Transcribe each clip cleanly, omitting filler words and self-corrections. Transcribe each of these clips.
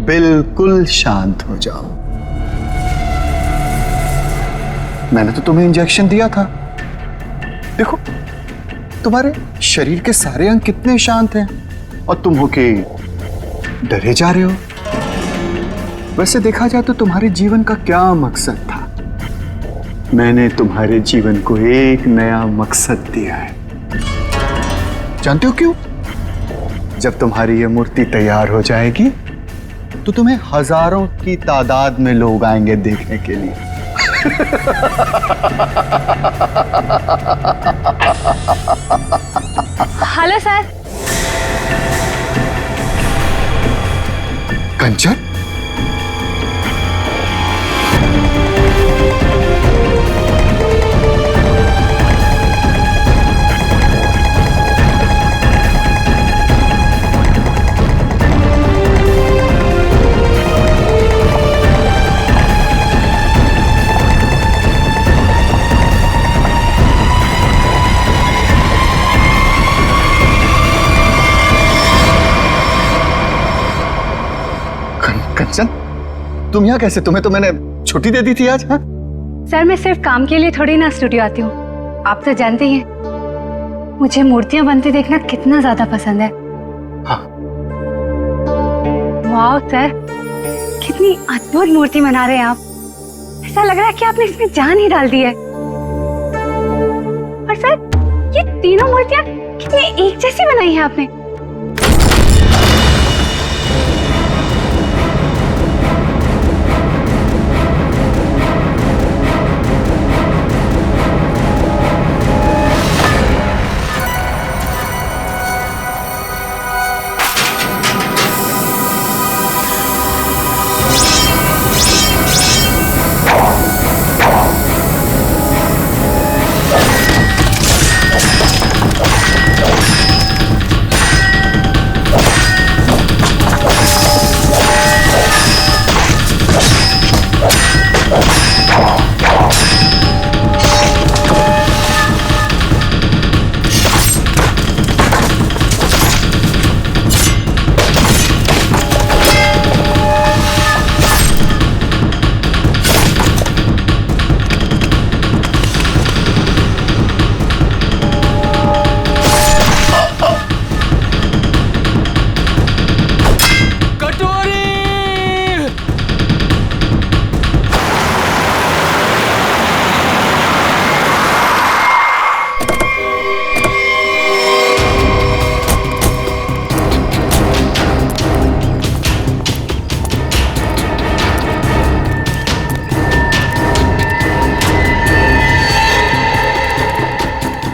बिल्कुल शांत हो जाओ। मैंने तो तुम्हें इंजेक्शन दिया था। देखो तुम्हारे शरीर के सारे अंग कितने शांत हैं और तुम हो के डरे जा रहे हो। वैसे देखा जाए तो तुम्हारे जीवन का क्या मकसद था? मैंने तुम्हारे जीवन को एक नया मकसद दिया है। जानते हो क्यों? जब तुम्हारी ये मूर्ति तैयार हो जाएगी तो तुम्हें हजारों की तादाद में लोग आएंगे देखने के लिए। Hello sir. कंचन, कंचन तुम यहाँ कैसे? तुम्हें तो मैंने छुट्टी दे दी थी आज। हाँ सर मैं सिर्फ काम के लिए थोड़ी ना स्टूडियो आती हूँ, आप तो जानते ही हैं मुझे मूर्तियां बनते देखना कितना ज्यादा पसंद है। हाँ। वाह सर, कितनी अद्भुत मूर्ति बना रहे हैं आप। ऐसा लग रहा है कि आपने इसमें जान ही डाल दी है। और सर ये तीनों मूर्तियां कितनी एक जैसी बनाई है आपने।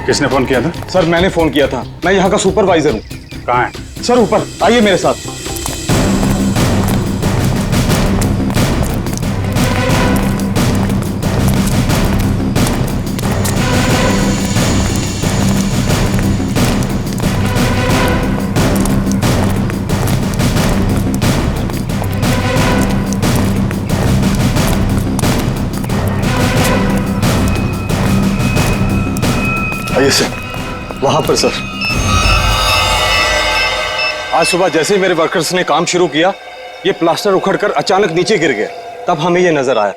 किसने फोन किया था? सर मैंने फोन किया था, मैं यहाँ का सुपरवाइजर हूँ। कहाँ है? सर ऊपर आइए मेरे साथ। आइए सर, वहां पर सर। आज सुबह जैसे ही मेरे वर्कर्स ने काम शुरू किया, ये प्लास्टर उखड़कर अचानक नीचे गिर गया। तब हमें ये नजर आया।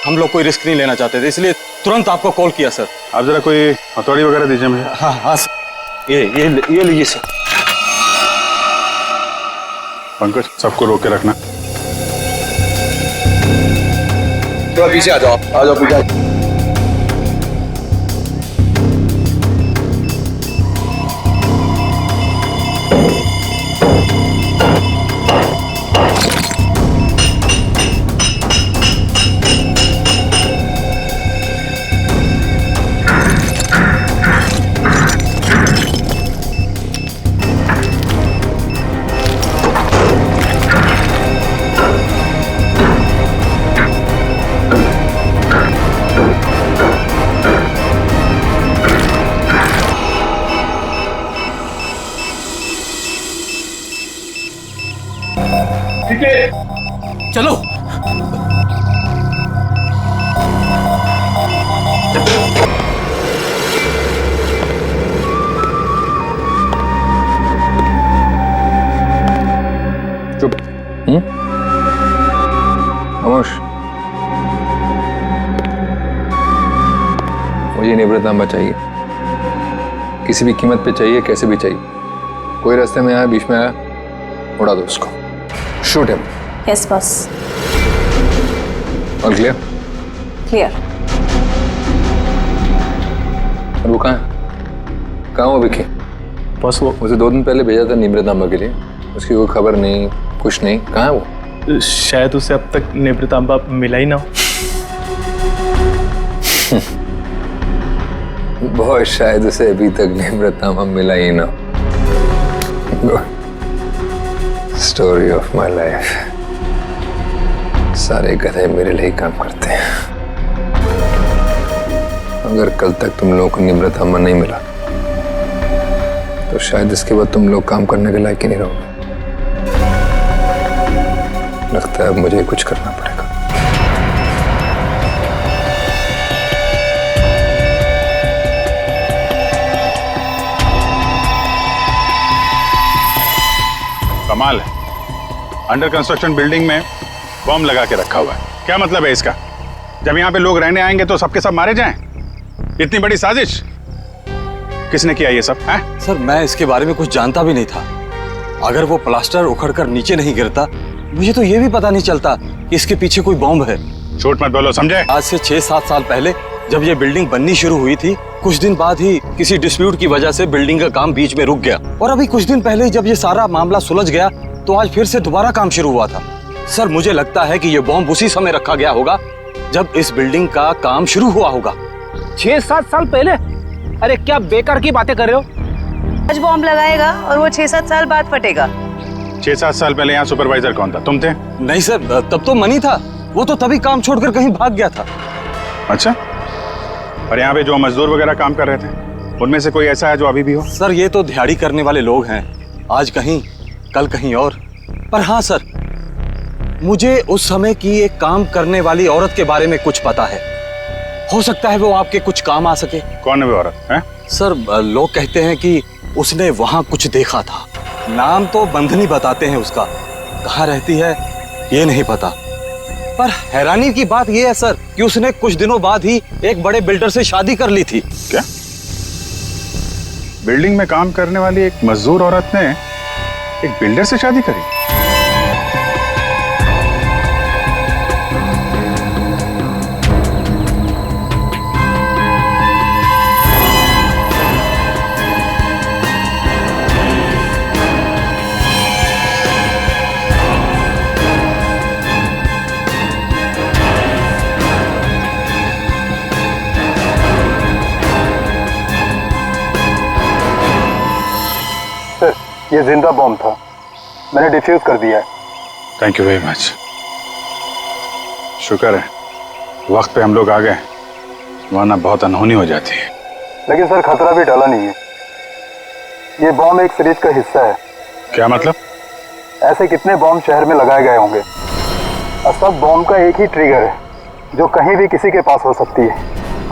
हम लोग कोई रिस्क नहीं लेना चाहते थे, इसलिए तुरंत आपको कॉल किया सर। आप जरा कोई हथौड़ी वगैरह दीजिए मुझे। हाँ हाँ सर, ये लीजिए सर। पंकज, सबको रोक के रखना। थोड़ा पीछे आ जाओ, पीछे। चलो। चुप। निवृत्तांबा चाहिए, किसी भी कीमत पे चाहिए, कैसे भी चाहिए। कोई रास्ते में आया, बीच में आया, उड़ा दो उसको, शूट हिम। Yes boss. और क्लियर? क्लियर। और वो कहाँ है? कहाँ वो विकी? बस वो उसे 2 दिन पहले भेजा था निवृत्तांबा के लिए, उसकी कोई खबर नहीं, कुछ नहीं। कहाँ है वो? शायद उसे अब तक निवृत्तांबा मिला ही ना हो। बहुत शायद उसे अभी तक निवृत्तांबा मिला ही ना। Story of my life. सारे गधे मेरे लिए ही काम करते हैं। अगर कल तक तुम लोगों को निवृत्तांबा नहीं मिला तो शायद इसके बाद तुम लोग काम करने के लायक ही नहीं रहोगे। लगता है अब मुझे कुछ करना पड़ेगा। कमाल है, अंडर कंस्ट्रक्शन बिल्डिंग में बॉम्ब लगा के रखा हुआ है। क्या मतलब है इसका? जब यहाँ पे लोग रहने आएंगे तो सबके सब मारे जाएं? इतनी बड़ी साजिश किसने किया ये सब है? सर मैं इसके बारे में कुछ जानता भी नहीं था। अगर वो प्लास्टर उखड़कर नीचे नहीं गिरता मुझे तो ये भी पता नहीं चलता कि इसके पीछे कोई बॉम्ब है। झूठ मत बोलो, समझे? आज से 6-7 साल पहले जब ये बिल्डिंग बननी शुरू हुई थी, कुछ दिन बाद ही किसी डिस्प्यूट की वजह से बिल्डिंग का काम बीच में रुक गया और अभी कुछ दिन पहले जब ये सारा मामला सुलझ गया तो आज फिर से दोबारा काम शुरू हुआ था। सर मुझे लगता है कि ये बॉम्ब उसी समय रखा गया होगा जब इस बिल्डिंग का काम शुरू हुआ होगा। 6-7 साल पहले? अरे क्या बेकार की बातें कर रहे हो? आज बॉम्ब लगाएगा और वो 6-7 साल बाद फटेगा। 6-7 साल पहले यहाँ सुपरवाइजर कौन था? तुम थे? नहीं सर, तब तो मनी था, वो तो तभी काम छोड़कर कहीं भाग गया था। अच्छा, और यहाँ पे जो मजदूर वगैरह काम कर रहे थे उनमें से कोई ऐसा है जो अभी भी हो? सर ये तो दिहाड़ी करने वाले लोग हैं, आज कहीं कल कहीं और। पर हाँ सर, मुझे उस समय की एक काम करने वाली औरत के बारे में कुछ पता है। हो सकता है वो आपके कुछ काम आ सके। कौन है वो औरत है? सर लोग कहते हैं कि उसने वहां कुछ देखा था। नाम तो बंधनी बताते हैं उसका, कहाँ रहती है ये नहीं पता। पर हैरानी की बात यह है सर कि उसने कुछ दिनों बाद ही एक बड़े बिल्डर से शादी कर ली थी। क्या? बिल्डिंग में काम करने वाली एक मजदूर औरत ने एक बिल्डर से शादी करी? ये जिंदा बॉम्ब था, मैंने डिफ्यूज कर दिया है। Thank you very much. शुक्र है वक्त पे हम लोग आ गए, वरना बहुत अनहोनी हो जाती है। लेकिन सर खतरा भी टला नहीं है। ये बॉम्ब एक सीरीज का हिस्सा है। क्या मतलब? ऐसे कितने बॉम्ब शहर में लगाए गए होंगे और सब बॉम्ब का एक ही ट्रिगर है जो कहीं भी किसी के पास हो सकती है।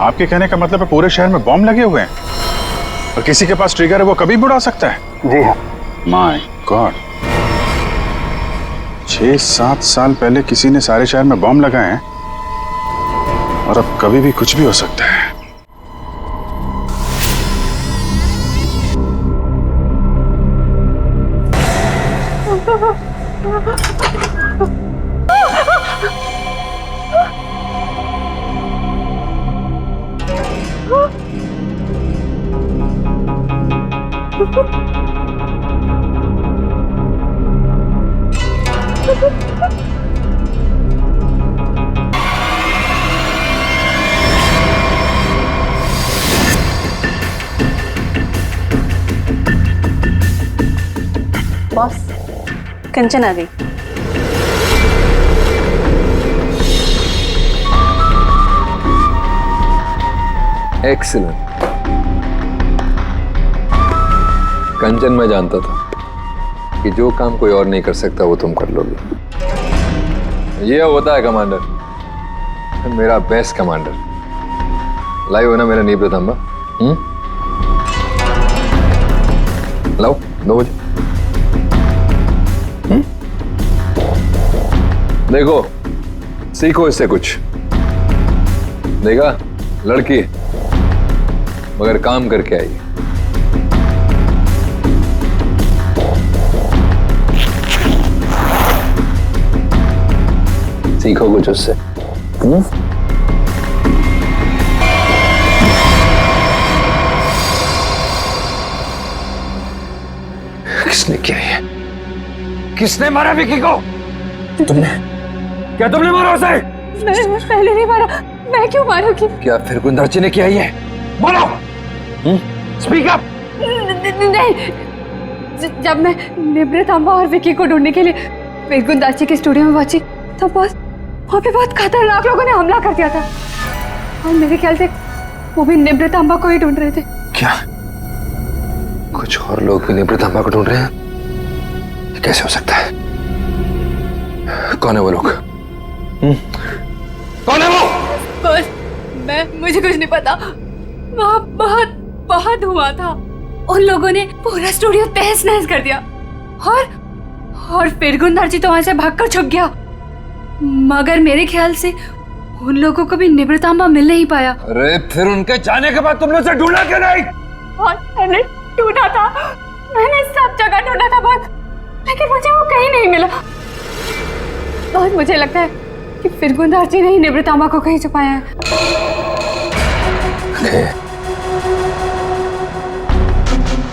आपके कहने का मतलब है पूरे शहर में बॉम्ब लगे हुए हैं और किसी के पास ट्रिगर है, वो कभी भी उड़ा सकता है? जी हाँ। माय गॉड, 6-7 साल पहले किसी ने सारे शहर में बॉम्ब लगाए हैं और अब कभी भी कुछ भी हो सकता है। बॉस, कंचन आ गई। एक्सीलेंट। कंचन मैं जानता था कि जो काम कोई और नहीं कर सकता वो तुम कर लोगे। ये होता है कमांडर, मेरा बेस्ट कमांडर। लाइव हो ना मेरा निवृत्तांबा? लाओ 2 बजे। देखो, सीखो इससे कुछ। देखा, लड़की मगर काम करके आइए। सीखो कुछ उससे। किसने किया ये? किसने मारा विकी को? तुमने? क्या तुमने मारा उसे? मैं पहले नहीं मारा। मैं क्यों मारूंगी? क्या फिर गुंदर्ची ने किया ये? बोलो। Speak up. नहीं। जब मैं निमृतांबा और विकी को ढूंढने के लिए फिर गुंदाची के स्टूडियो में पहुंची तो वहाँ पे बहुत खतरनाक लोगों ने हमला कर दिया था और मेरे ख्याल से वो भी निमृतांबा को ही ढूंढ रहे थे। क्या कुछ और लोग भी निमृतांबा को ढूंढ रहे हैं? ये कैसे हो सकता है? कौन है वो लोग? कौन है वो? बस मुझे कुछ नहीं पता। वहाँ बहुत धुआं था। उन लोगों ने पूरा स्टूडियो तहस नहस कर दिया और फिर गुंदाची तो वहां से भागकर छुप गया। मगर मेरे ख्याल से उन लोगों को भी निमृतांबा मिल नहीं पाया। अरे फिर उनके जाने के बाद तुमने उसे ढूंढा क्यों नहीं? और मैंने ढूंढा था। मैंने सब जगह ढूंढा था बहुत, लेकिन मुझे वो कहीं नहीं मिला। और मुझे लगता है कि फिर गुंदाची ने ही निमृतांबा को कहीं छुपाया है।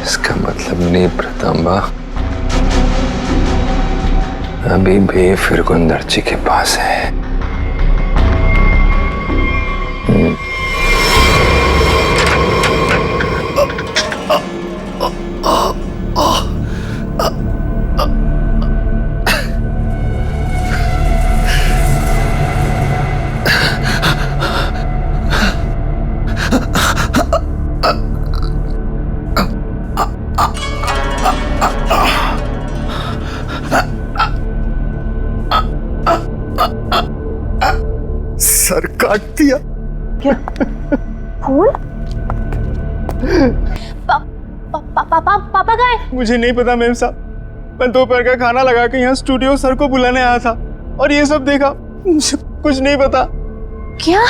इसका मतलब निमृतांबा अभी भी फिर गुंदर्ची के पास है। सर काट दिया। क्या? फूल? पापा गए? मुझे नहीं पता मैम साहब। मैं दोपहर का खाना लगा के यहाँ स्टूडियो सर को बुलाने आया था और ये सब देखा। मुझे कुछ नहीं पता। क्या?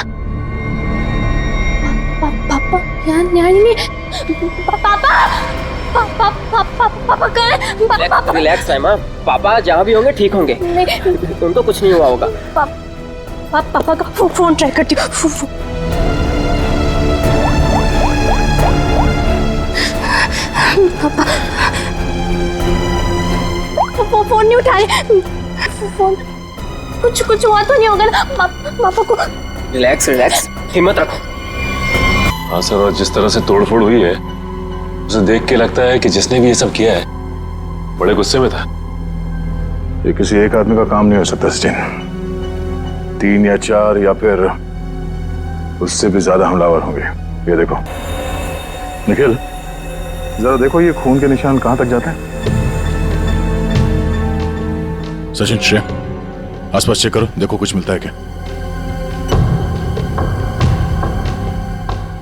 पापा यहाँ नहीं। पापा गए? Relax time. पापा जहाँ भी होंगे ठीक होंगे। उनको कुछ नहीं हुआ होगा। पापा का फोन ट्राई करती हूँ। पापा वो फोन नहीं उठाए। फोन कुछ हुआ तो नहीं होगा ना पापा को? रिलैक्स हिम्मत रखो। हाँ सर, और जिस तरह से तोड़फोड़ हुई है उसे देख के लगता है कि जिसने भी ये सब किया है बड़े गुस्से में था। ये किसी एक आदमी का काम नहीं हो सकता सचिन। 3 या 4 या फिर उससे भी ज्यादा हमलावर होंगे। ये देखो निखिल, जरा देखो ये खून के निशान कहां तक जाते हैं। सचिन, श्रेया, आसपास चेक करो, देखो कुछ मिलता है क्या।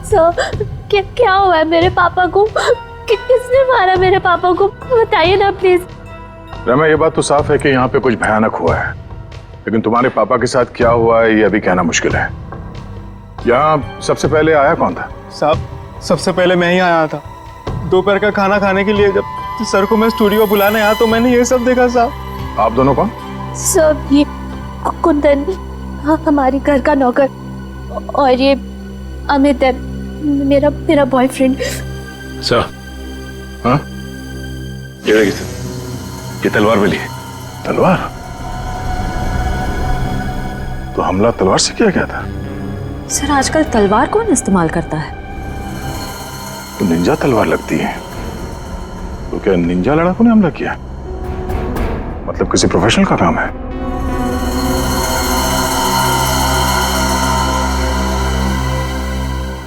सर क्या हुआ है मेरे पापा को? किसने मारा मेरे पापा को? बताइए ना प्लीज। रमा, ये बात तो साफ है कि यहाँ पे कुछ भयानक हुआ है, लेकिन तुम्हारे पापा के साथ क्या हुआ है ये अभी कहना मुश्किल है। यहाँ सबसे पहले आया कौन था? साहब सबसे पहले मैं ही आया था। दोपहर का खाना खाने के लिए जब सर को मैं स्टूडियो बुलाने आया तो मैंने ये सब देखा। साहब आप दोनों कौन? सब ये कुंदन हमारी घर का नौकर और ये अमित है मेरा बॉयफ्रेंड। सर, हाँ ये तलवार मिली है। तलवार? तो हमला तलवार से किया गया था? सर आजकल तलवार कौन इस्तेमाल करता है? तो निंजा तलवार लगती है। तो क्या निंजा लड़ाकों ने हमला किया? मतलब किसी प्रोफेशनल का काम है।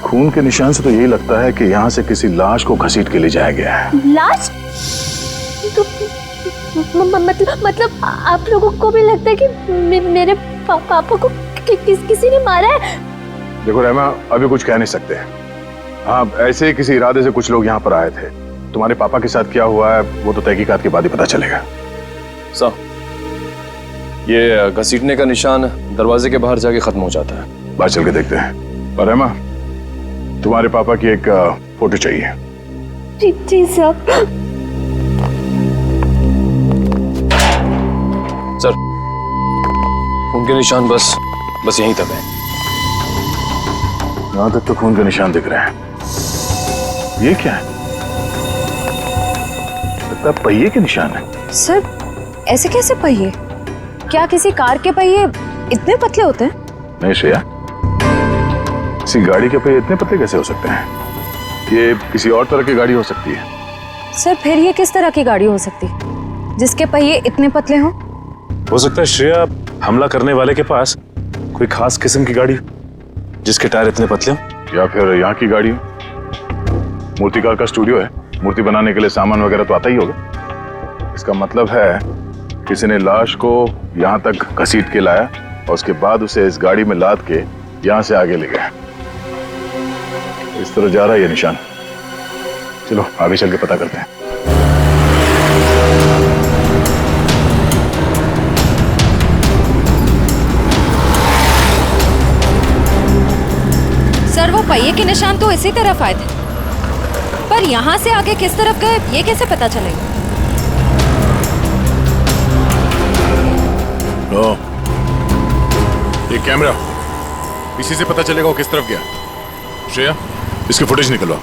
खून के निशान से तो यही लगता है कि यहाँ से किसी लाश को घसीट के ले जाया गया है। लाश? तो मतलब आप लोगों को भी लगता है कि मेरे पापा को किसी ने मारा है? देखो रहमा, अभी कुछ कह नहीं सकते। हाँ, ऐसे ही किसी इरादे से कुछ लोग यहाँ पर आए थे। तुम्हारे पापा के साथ क्या हुआ है वो तो तहकीकात के बाद ही पता चलेगा। ये घसीटने का निशान दरवाजे के बाहर जाके खत्म हो जाता है। बाहर चल के देखते हैं। और रहमा, तुम्हारे पापा की एक फोटो चाहिए। जी साहब। सर, उनके निशान बस यहीं तक है। यहां तक तो खून के निशान दिख रहे हैं। ये क्या है? लगता है पहिए के निशान है। सर, ऐसे कैसे पहिए? क्या किसी कार के पहिए इतने पतले होते हैं? नहीं श्रेया, किसी गाड़ी के पहिए इतने पतले कैसे हो सकते हैं? ये किसी और तरह की गाड़ी हो सकती है। सर, फिर ये किस तरह की गाड़ी हो सकती है जिसके पहिए इतने पतले हों? हो सकता है श्रेया, हमला करने वाले के पास कोई खास किस्म की गाड़ी जिसके टायर इतने पतले हों। या फिर यहाँ की गाड़ी हो। मूर्तिकार का स्टूडियो है, मूर्ति बनाने के लिए सामान वगैरह तो आता ही होगा। इसका मतलब है किसी ने लाश को यहाँ तक घसीट के लाया और उसके बाद उसे इस गाड़ी में लाद के यहाँ से आगे ले गया। इस तरह जा रहा है ये निशान। चलो आगे चल के पता करते हैं। सर, वो पहिए के निशान तो इसी तरफ आए थे, पर यहाँ से आगे किस तरफ गए ये कैसे पता चलेगा? ये कैमरा, इसी से पता चलेगा वो किस तरफ गया। श्रेया, इसकी फुटेज निकलवा।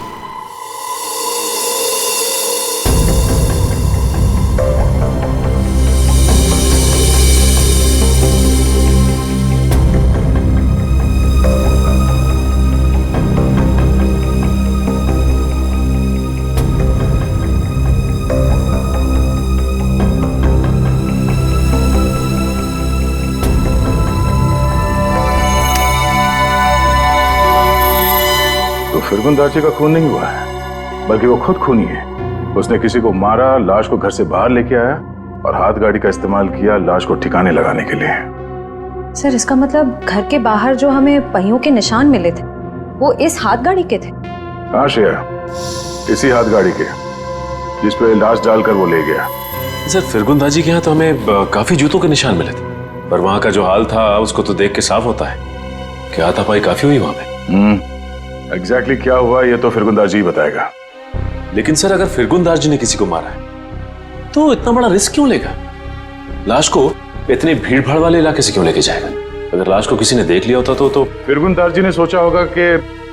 फिरगुंदाची का खून नहीं हुआ है, बल्कि वो खुद खूनी है। उसने किसी को मारा, लाश को घर से बाहर लेके आया और हाथ गाड़ी का इस्तेमाल किया लाश को ठिकाने लगाने के लिए। सर, इसका मतलब घर के बाहर जो हमें पहियों के निशान मिले थे वो इस हाथ गाड़ी के थे? हाँ श्रेया, इसी हाथ गाड़ी के जिस पे लाश डालकर वो ले गया। सर, फिरगुंदाजी के यहाँ तो हमें काफी जूतों के निशान मिले थे, पर वहाँ का जो हाल था उसको तो देख के साफ होता है कि हाथापाई काफी हुई वहाँ पे। एग्जैक्टली क्या हुआ ये तो फिरगुंदार जी बताएगा। लेकिन सर, अगर फिरगुंदार जी ने किसी को मारा है तो इतना बड़ा रिस्क क्यों लेगा? लाश को इतने भीड़ भाड़ वाले इलाके से क्यों लेके जाएगा? अगर लाश को किसी ने देख लिया होता तो फिरगुंदार जी ने सोचा होगा कि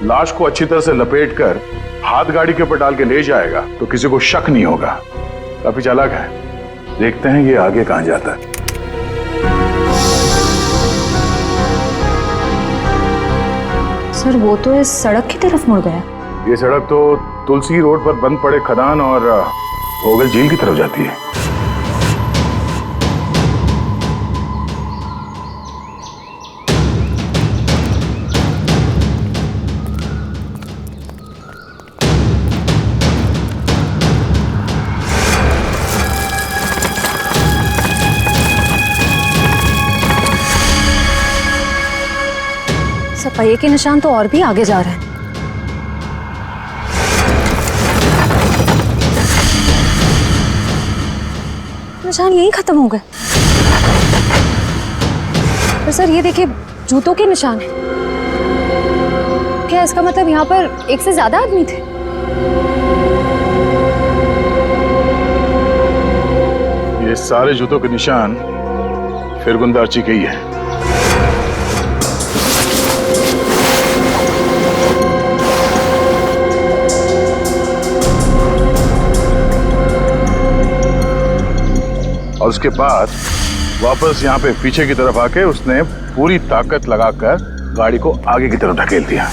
लाश को अच्छी तरह से लपेटकर हाथ गाड़ी के ऊपर डाल के ले जाएगा तो किसी को शक नहीं होगा। काफी चालाक है। देखते हैं ये आगे कहां जाता है। सर, वो तो इस सड़क की तरफ मुड़ गया। ये सड़क तो तुलसी रोड पर बंद पड़े खदान और भोगल झील की तरफ जाती है। पहिए के निशान तो और भी आगे जा रहे हैं। निशान यहीं खत्म हो गए। पर सर, ये देखिए, जूतों के निशान है। क्या इसका मतलब यहाँ पर एक से ज्यादा आदमी थे? ये सारे जूतों के निशान फिरगुंदार जी के ही है। और उसके बाद वापस यहाँ पे पीछे की तरफ आके उसने पूरी ताकत लगाकर गाड़ी को आगे की तरफ ढकेल दिया।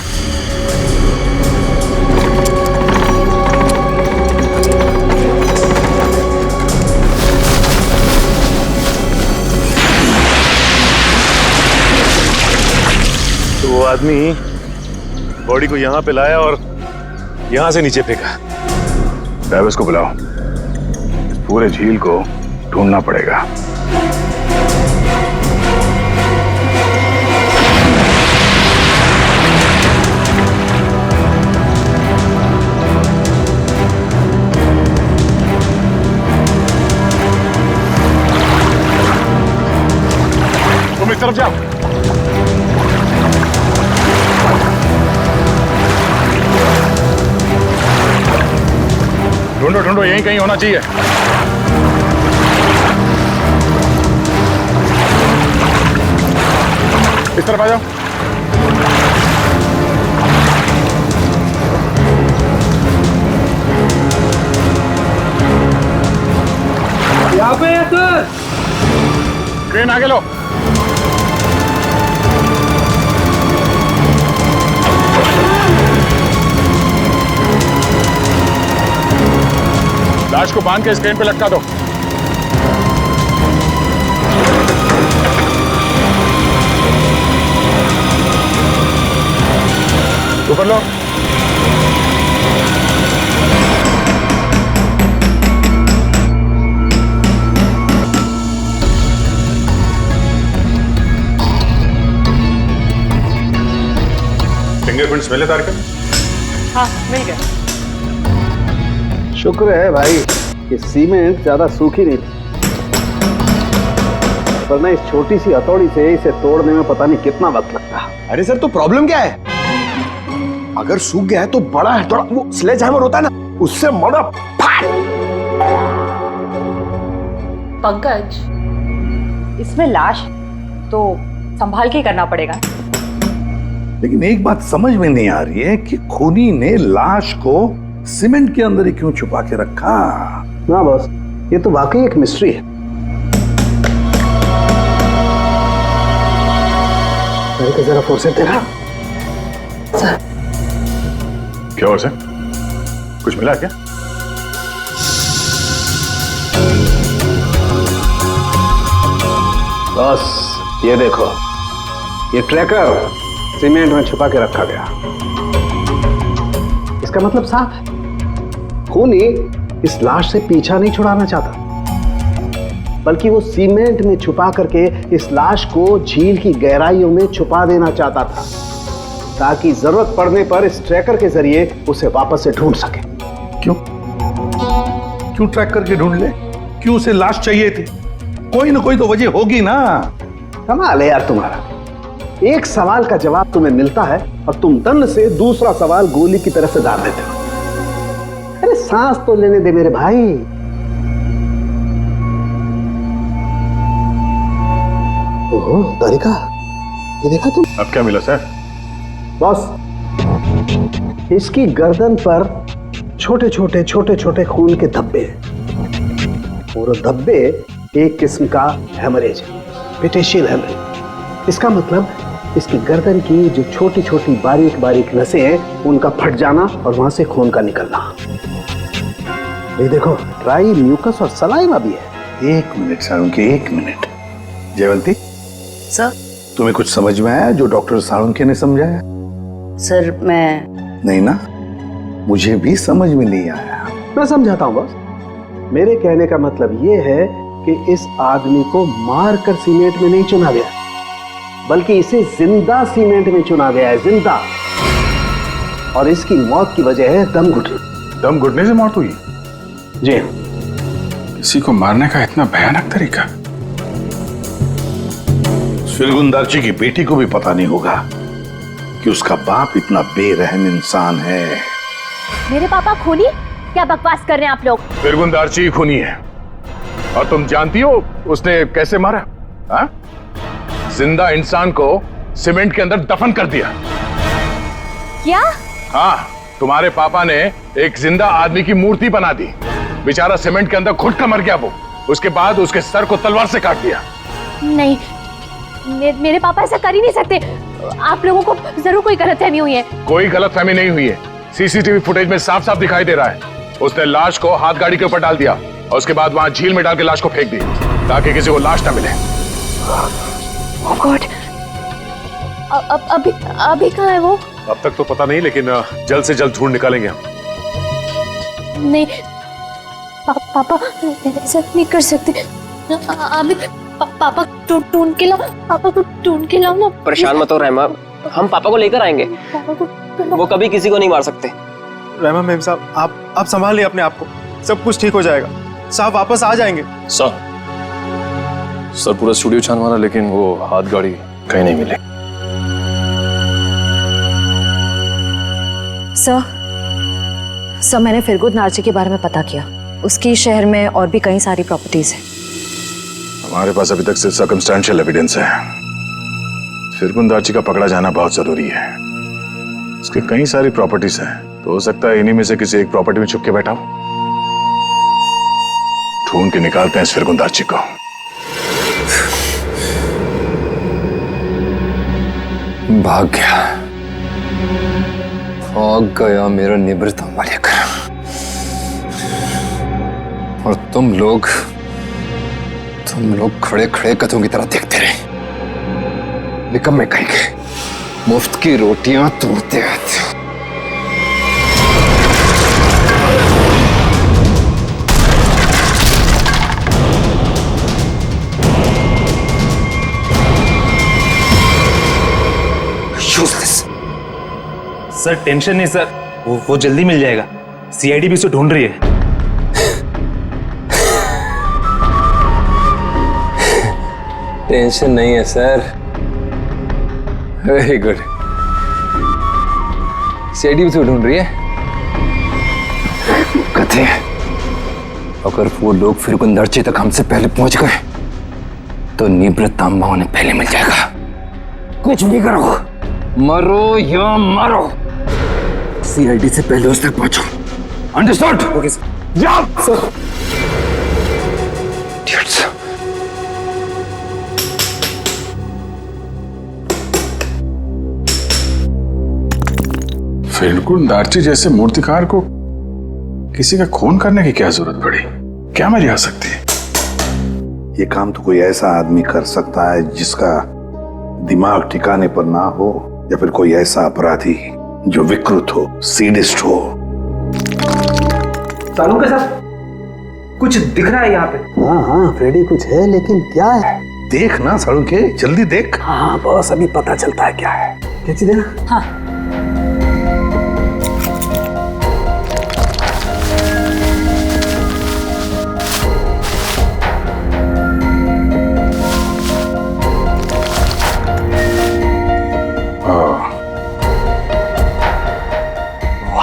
तो वो आदमी बॉडी को यहाँ पे लाया और यहाँ से नीचे फेंका। ड्राइवर्स को बुलाओ, पूरे झील को ढूंढना पड़ेगा। तुम इस तरफ जाओ। ढूंढो ढूंढो, यहीं कहीं होना चाहिए। इस तरफ आ जाओ। यहाँ पे है सर। क्रेन आगे लो। लाश को बांध के इस क्रेन पे लटका दो। ऊपर लो। फिंगरप्रिंट्स मिले तारिका? हाँ मिल गया। शुक्र है भाई कि सीमेंट ज्यादा सूखी नहीं थी, वरना इस छोटी सी हथौड़ी से इसे तोड़ने में पता नहीं कितना वक्त लगता। अरे सर, तो प्रॉब्लम क्या है? अगर सूख गया है तो बड़ा है, थोड़ा वो स्लेज हैमर होता है ना, उससे मड़ा फाड़। पंकज, इसमें लाश तो संभाल के करना पड़ेगा। लेकिन एक बात समझ में नहीं आ रही है कि खूनी ने लाश को सीमेंट के अंदर ही क्यों छुपा के रखा? ना बॉस, ये तो वाकई एक मिस्ट्री है। मेरे जरा फोर्सेप देखा। क्या हुआ सर? कुछ मिला क्या? बॉस ये देखो, ये ट्रैकर सीमेंट में छुपा के रखा गया। इसका मतलब साफ है, खूनी इस लाश से पीछा नहीं छुड़ाना चाहता, बल्कि वो सीमेंट में छुपा करके इस लाश को झील की गहराइयों में छुपा देना चाहता था, ताकि जरूरत पड़ने पर इस ट्रैकर के जरिए उसे वापस से ढूंढ सके। क्यों क्यों ट्रैक करके ढूंढ ले? क्यों उसे लाश चाहिए थी? कोई ना कोई तो वजह होगी ना। कमाल है यार तुम्हारा, एक सवाल का जवाब तुम्हें मिलता है और तुम दंड से दूसरा सवाल गोली की तरह से डाल देते हो। अरे सांस तो लेने दे मेरे भाई। ओहो तारिका, ये देखा तुम? अब क्या मिला सर? बॉस, इसकी गर्दन पर छोटे छोटे खून के धब्बे हैं, और धब्बे एक किस्म का हेमरेज है, पेटेशियल हेमरेज। इसका मतलब इसकी गर्दन की जो छोटी छोटी बारीक नसें हैं, उनका फट जाना और वहां से खून का निकलना। ये देखो, ड्राई म्यूकस और सलाइवा भी है। एक मिनट साळुंके, एक मिनट। जयवंती सर। तुम्हें कुछ समझ में आया जो डॉक्टर साळुंके ने समझाया? सर मैं नहीं ना, मुझे भी समझ में नहीं आया। मैं समझाता हूं बॉस। मेरे कहने का मतलब ये है कि इस आदमी को मारकर सीमेंट में नहीं चुना गया, बल्कि इसे जिंदा सीमेंट में चुना गया है, जिंदा। और इसकी मौत की वजह है दम घुटना। दम घुटने से मौत हुई? जी। किसी को मारने का इतना भयानक तरीका? फिरगुंदारची की बेटी को भी पता नहीं होगा कि उसका बाप इतना बेरहम इंसान है। मेरे पापा खूनी? क्या बकवास कर रहे हैं आप लोग? फिरगुंदारची खूनी है, और तुम जानती हो उसने कैसे मारा? हा? जिंदा इंसान को सीमेंट के अंदर दफन कर दिया। क्या? हाँ, तुम्हारे पापा ने एक जिंदा आदमी की मूर्ति बना दी। बेचारा सीमेंट के अंदर घुट कर मर गया वो। उसके बाद उसके सर को तलवार से काट दिया। नहीं, मेरे पापा ऐसा कर ही नहीं सकते। आप लोगों को जरूर कोई गलतफहमी हुई है। कोई गलतफहमी नहीं हुई है। सीसीटीवी फुटेज में साफ साफ दिखाई दे रहा है। उसने लाश को हाथ गाड़ी के ऊपर डाल दिया और उसके बाद वहां झील में डाल के लाश को फेंक दी, ताकि किसी को लाश ना मिले। Oh God! अभी कहाँ है वो? अब तक तो पता नहीं, लेकिन जल्द से जल्द ढूंढ निकालेंगे हम। नहीं पापा ऐसा नहीं कर सकते। अभी पापा ढूंढ के लाओ, पापा को ढूंढ के लाओ ना। परेशान मत हो रहमा, हम पापा को लेकर आएंगे। वो कभी किसी को नहीं मार सकते। रहमा मैम साहब, आप संभालिए अपने आप को, सब कुछ ठीक हो जाएगा। साहब वापस आ जाएंगे। सर पूरा स्टूडियो छान मारा, लेकिन वो हाथ गाड़ी कहीं नहीं मिले। सर मैंने फिरगुन नार्जी के बारे में पता किया। उसकी शहर में और भी कई सारी प्रॉपर्टीज हैं। हमारे पास अभी तक सिर्फ सर्कमस्टेंशियल एविडेंस है। फिरगुन दार्ची का पकड़ा जाना बहुत जरूरी है। उसके कई सारी प्रॉपर्टीज हैं, तो हो सकता है इन्हीं में से किसी एक प्रॉपर्टी में छुप के बैठा हो। ढूंढ के निकालते हैं इस फिरगुन दार्ची को। भाग गया मेरा निवृत्त अंबालेकर। और तुम लोग खड़े खड़े कथों की तरह देखते रहे। निकम्मे कहेंगे, मुफ्त की रोटियां तोड़ते रहते हो। सर टेंशन नहीं सर, वो जल्दी मिल जाएगा। सीआईडी भी उसे ढूंढ रही है। टेंशन नहीं है सर। Very good. सीआईडी भी तो ढूंढ रही है। कथे अगर वो लोग फिरगुन दार्ची तक हमसे पहले पहुंच गए तो निवृत्त तांबा उन्हें पहले मिल जाएगा। कुछ भी करो, मरो या मरो, सीआईडी से पहले उस तक पहुंचो। अंडरस्टूड? Okay sir. जाओ सर। फिरगुन दार्ची जैसे मूर्तिकार को किसी का खून करने की क्या जरूरत पड़ी? क्या मेरी आ सकती है? ये काम तो कोई ऐसा आदमी कर सकता है जिसका दिमाग ठिकाने पर ना हो, या फिर कोई ऐसा अपराधी जो विकृत हो, सीडिस्ट हो। सालू के साथ कुछ दिख रहा है यहाँ पे। हाँ फ्रेडी कुछ है, लेकिन क्या है? देख ना सालू के, जल्दी देख। हाँ बस अभी पता चलता है क्या है। क्या चीज है ना? हाँ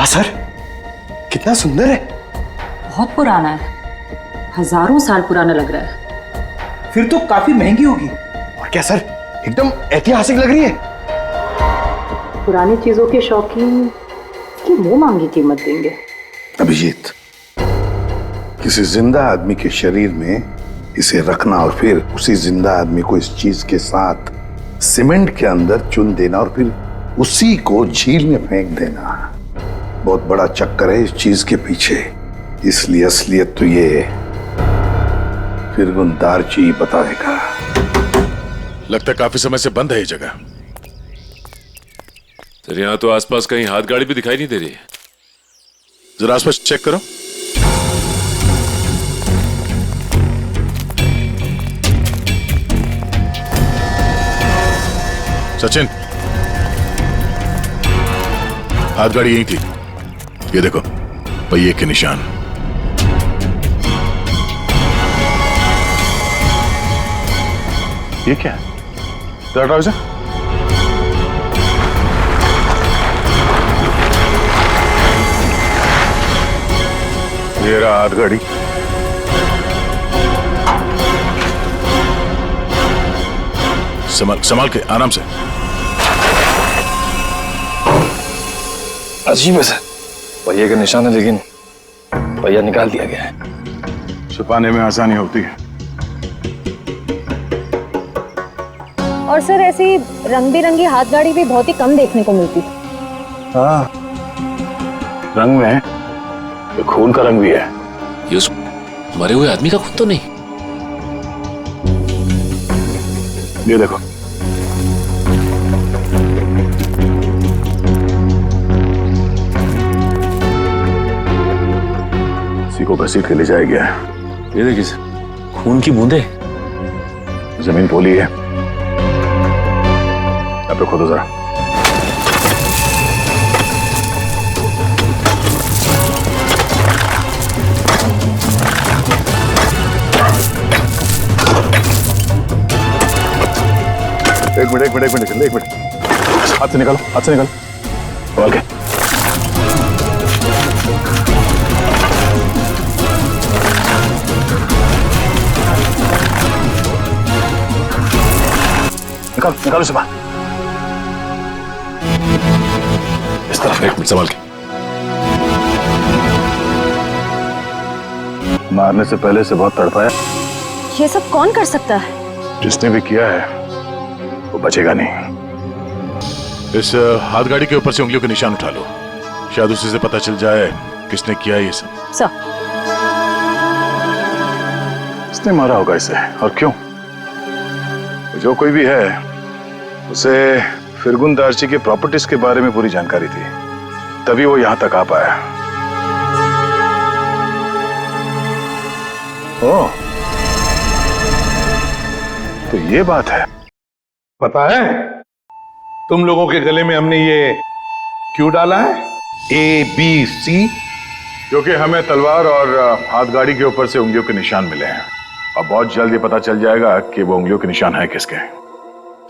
सर कितना सुंदर है। बहुत पुराना है, हजारों साल पुराना लग रहा है। फिर तो काफी महंगी होगी। और क्या सर, एकदम ऐतिहासिक लग रही है। पुरानी चीजों के शौकीन की मुंह मांगी कीमत देंगे। अभिजीत, किसी जिंदा आदमी के शरीर में इसे रखना और फिर उसी जिंदा आदमी को इस चीज के साथ सीमेंट के अंदर चुन देना और फिर उसी को झील में फेंक देना, बहुत बड़ा चक्कर है इस चीज के पीछे। इसलिए असलियत तो ये फिरगुन दार्ची बताएगा। लगता है काफी समय से बंद है ये जगह। सर यहाँ तो आसपास कहीं हाथ गाड़ी भी दिखाई नहीं दे रही है। जरा आसपास चेक करो। सचिन, हाथ गाड़ी यहीं थी। ये देखो पहिए के निशान। ये क्या है? जरा इसे। ये रहा हाथ गाड़ी। संभाल के, आराम से। अजीब है सर, पहिए का निशान है लेकिन पहिया निकाल दिया गया है। छुपाने में आसानी होती है। और सर ऐसी रंग बिरंगी हाथ गाड़ी भी बहुत ही कम देखने को मिलती। हाँ, रंग में है, तो खून का रंग भी है। ये उस मरे हुए आदमी का खून तो नहीं? ये देखो, इसी को घसीट के ले जाया गया है। ये देखिए सर, खून की बूंदे। जमीन पोली है। अब तो खोदो जरा। एक मिनट, हाथ से निकालो, संभाल के। निकालो से बाहर। इस तरफ, एक मिनट संभाल के। मारने से पहले से बहुत तड़पाया। ये सब कौन कर सकता है? जिसने भी किया है वो बचेगा नहीं। इस हाथ गाड़ी के ऊपर से उंगलियों के निशान उठा लो, शायद उसी से पता चल जाए किसने किया ये सब। सर, किसने मारा होगा इसे और क्यों? जो कोई भी है उसे फिरगुन दार्ची के प्रॉपर्टीज के बारे में पूरी जानकारी थी, तभी वो यहां तक आ पाया। ओह, तो ये बात है। पता है तुम लोगों के गले में हमने ये क्यों डाला है? ABC, क्योंकि हमें तलवार और हाथ गाड़ी के ऊपर से उंगलियों के निशान मिले हैं और बहुत जल्द ये पता चल जाएगा कि वो उंगलियों के निशान है किसके।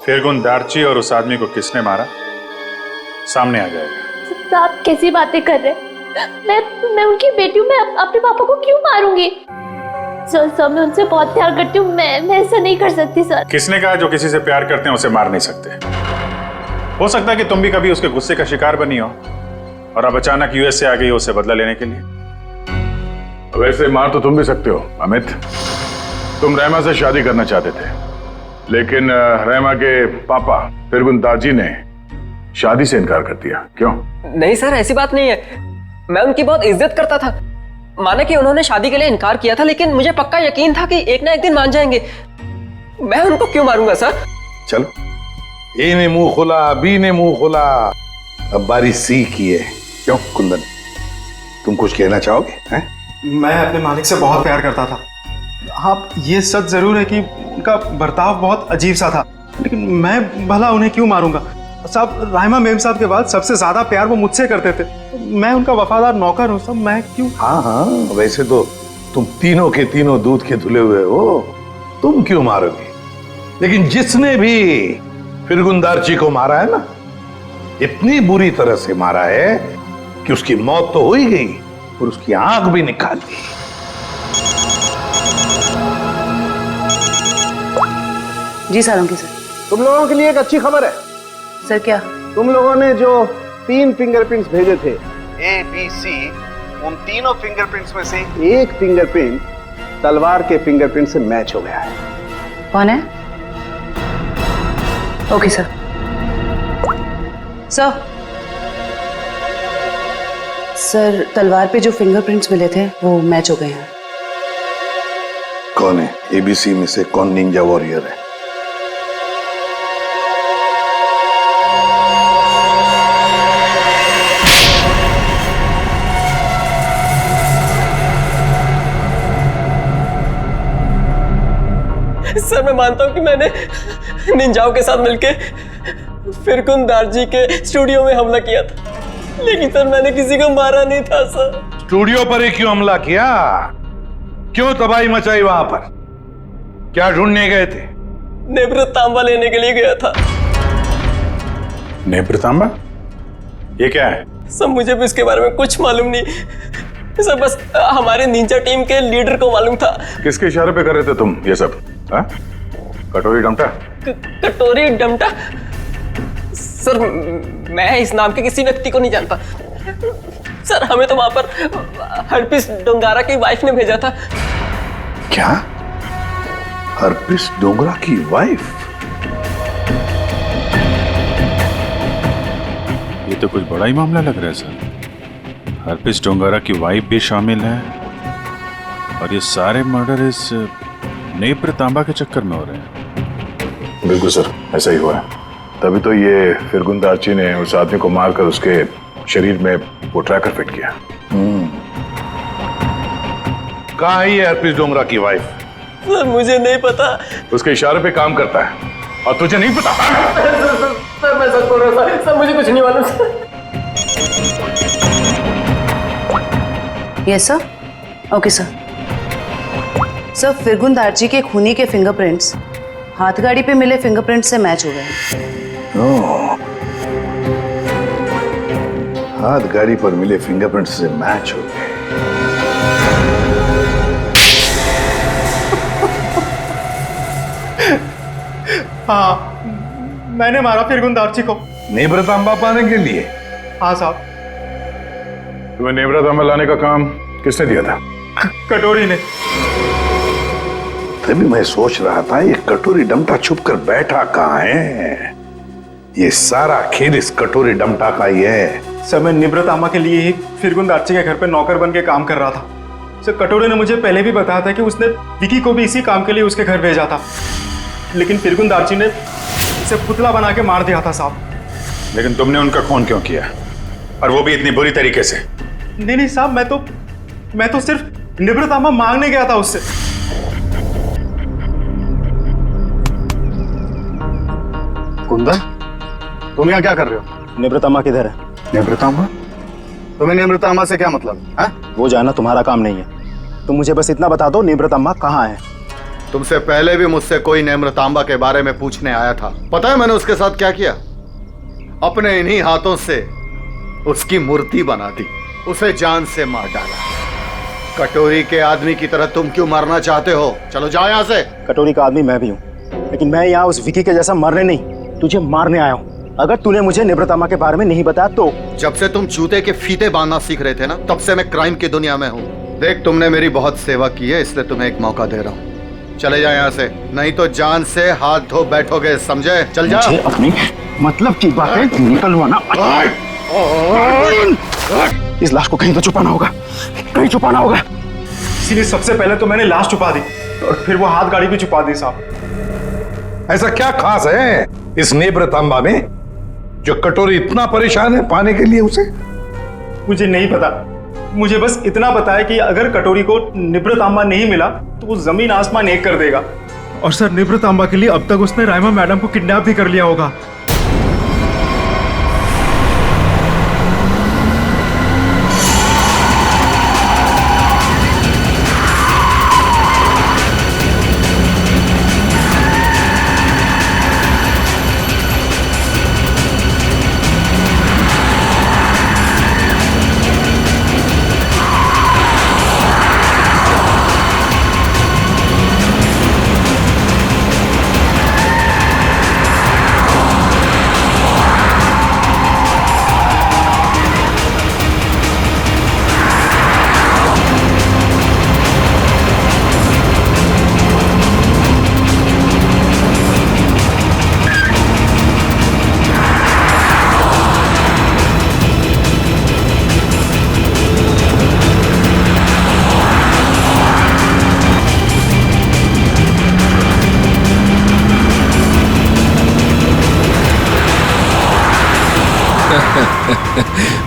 फिरगुन दार्ची और उस आदमी को किसने मारा सामने आ जाएगा। आप कैसी बातें कर रहे हैं? मैं उनकी बेटी हूँ, मैं अपने पापा को क्यों मारूंगी? सर मैं उनसे बहुत प्यार करती हूँ, मैं ऐसा नहीं कर सकती सर। किसने कहा जो किसी से प्यार करते हैं उसे मार नहीं सकते? हो सकता है कि तुम भी कभी उसके गुस्से का शिकार बनी हो और अब अचानक यूएस से आ गई हो उसे बदला लेने के लिए। वैसे मार तो तुम भी सकते हो अमित। तुम रहमा से शादी करना चाहते थे, लेकिन रहमा के पापा फिरगुन दार्जी ने शादी से इनकार कर दिया। क्यों? नहीं सर, ऐसी बात नहीं है। मैं उनकी बहुत इज्जत करता था। माना कि उन्होंने शादी के लिए इनकार किया था, लेकिन मुझे पक्का यकीन था कि एक ना एक दिन मान जाएंगे। मैं उनको क्यों मारूंगा सर? चलो, ए ने मुंह खोला, बी ने मुंह खोला, अब बारी सी की है। क्यों कुंदन, तुम कुछ कहना चाहोगे? हैं? मैं अपने मालिक से बहुत प्यार करता था। हाँ, ये सच जरूर है कि उनका बर्ताव बहुत अजीब सा था, लेकिन मैं भला उन्हें क्यों मारूंगा? साहब, राहिमा मेम साहब के बाद सबसे ज्यादा प्यार वो मुझसे करते थे। मैं उनका वफादार नौकर हूँ सब, मैं क्यों? हाँ, वैसे तो तुम तीनों के तीनों दूध के धुले हुए हो, तुम क्यों मारोगे? लेकिन जिसने भी फिरगुन दार्ची को मारा है ना, इतनी बुरी तरह से मारा है कि उसकी मौत तो हो ही गई और उसकी आंख भी निकाल दी। जी सारंगी सर। तुम लोगों के लिए एक अच्छी खबर है। सर क्या? तुम लोगों ने जो 3 फिंगरप्रिंट्स भेजे थे ABC, उन तीनों फिंगरप्रिंट्स में से एक फिंगरप्रिंट तलवार के फिंगरप्रिंट से मैच हो गया है। कौन है? Okay sir. सर, तलवार पे जो फिंगरप्रिंट्स मिले थे वो मैच हो गए हैं। कौन है? ABC में से कौन निंजा वॉरियर है? सर मैं मानता हूँ कि मैंने निंजाओं के साथ मिलके फिरगुन दार्जी के स्टूडियो में हमला किया था, लेकिन सर मैंने किसी को मारा नहीं था सर। स्टूडियो पर ही क्यों हमला किया? क्यों तबाही मचाई वहां पर? क्या ढूंढने गए थे? नेब्र तांबा लेने के लिए गया था। नेब्र तांबा? ये क्या है? सर मुझे भी इसके बारे में कुछ मालूम नहीं सर, बस हमारे निंजा टीम के लीडर को मालूम था। किसके इशारे पे कर रहे थे तुम ये सब? हा? कटोरी डमटा? कटोरी डमटा? सर मैं इस नाम के किसी व्यक्ति को नहीं जानता सर। हमें तो वहां पर हरपिस डोंगारा की वाइफ ने भेजा था। क्या? हरपिस डोंगरा की वाइफ? ये तो कुछ बड़ा ही मामला लग रहा है सर। हरपिस डोंगारा की वाइफ भी शामिल है और ये सारे मर्डर इस नेब्र तांबा के चक्कर में हो रहे हैं। बिल्कुल सर, ऐसा ही हुआ है। तभी तो ये फिरगुन दार्ची ने उस आदमी को मारकर उसके शरीर में वो ट्रैकर फिट किया। कहाँ है ये हरपिस डोंगरा की वाइफ? सर मुझे नहीं पता। उसके इशारे पे काम करता है और तुझे नहीं पता? सर मैं सच बोल रहा था सर, मुझे कुछ नहीं मालूम। Yes sir. Okay sir. Sir फिरगुन दार्जी के खूनी के फिंगरप्रिंट्स हाथ गाड़ी पे मिले फिंगरप्रिंट से मैच हो गए। हाथ गाड़ी पर मिले फिंगरप्रिंट से मैच हो गए। हाँ, मैंने मारा फिरगुंदारजी को। नेब्रतांबा पाने के लिए? हाँ साहब। तुम्हें नेब्रतांबा लाने का काम किसने दिया था? कटोरी ने। तभी मैं सोच रहा था ये कटोरी डमटा छुप कर बैठा कहाँ है। ये सारा खेल इस कटोरी डमटा का ही है। सर मैं निब्रतामा के लिए ही फिरगुंदारजी के घर पे नौकर बन के काम कर रहा था। सर कटोरी ने मुझे पहले भी बताया था कि उसने विकी को भी इसी काम के लिए उसके घर भेजा था, लेकिन फिरगुंदारजी ने उसे पुतला बना के मार दिया था साहब। लेकिन तुमने उनका खून क्यों किया, और वो भी इतनी बुरी तरीके से? नहीं साहब, मैं तो सिर्फ निब्रतामा मांगने गया था उससे। कुंदन, तुम यहाँ क्या कर रहे हो? निब्रतामा किधर है? नेब्रतांबा? तुम्हें नेब्रतांबा से क्या मतलब है? वो जानना तुम्हारा काम नहीं है। तुम मुझे बस इतना बता दो, नेब्रतांबा कहाँ है? तुमसे पहले भी मुझसे कोई नेब्रतांबा के बारे में पूछने आया था। पता है मैंने उसके साथ क्या किया? अपने इन्हीं हाथों से उसकी मूर्ति बना दी, उसे जान से मार डाला। कटोरी के आदमी की तरह तुम क्यों मरना चाहते हो? चलो जाओ यहाँ से। कटोरी का आदमी मैं भी हूँ, लेकिन मैं यहाँ उस विकी के जैसा मरने नहीं, तुझे मारने आया हूँ। अगर तूने मुझे निब्रतामा के बारे में नहीं बताया तो। जब से तुम जूते के फीते बांधना सीख रहे थे ना, तब से मैं क्राइम की दुनिया में हूँ। देख, तुमने मेरी बहुत सेवा की है, इसलिए तुम्हें एक मौका दे रहा हूँ। चले जाओ यहाँ से, नहीं तो जान से हाथ धो बैठोगे, समझे? चल जा। मुझे अपनी मतलब की बातें निकलवाना। इस लाश को कहीं तो छुपाना होगा, कहीं छुपाना होगा। इसीलिए सबसे पहले तो मैंने लाश छुपा दी और फिर वो हाथ गाड़ी भी छुपा दी साहब। ऐसा क्या खास है इस नेब्रतांबा में जो कटोरी इतना परेशान है पाने के लिए उसे? मुझे नहीं पता, मुझे बस इतना पता है कि अगर कटोरी को निब्रतांबा नहीं मिला तो वो जमीन आसमान एक कर देगा। और सर, निब्रतांबा के लिए अब तक उसने राइमा मैडम को किडनैप भी कर लिया होगा।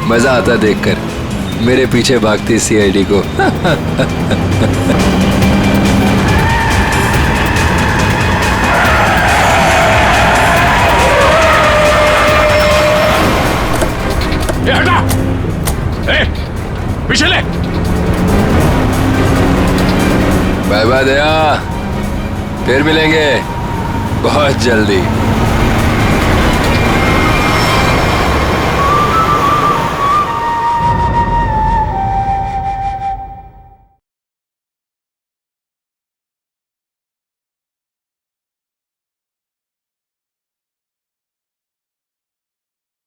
मजा आता देखकर मेरे पीछे भागती सीआईडी को। ये हटा, पीछे ले। बाय बाय दया, फिर मिलेंगे बहुत जल्दी।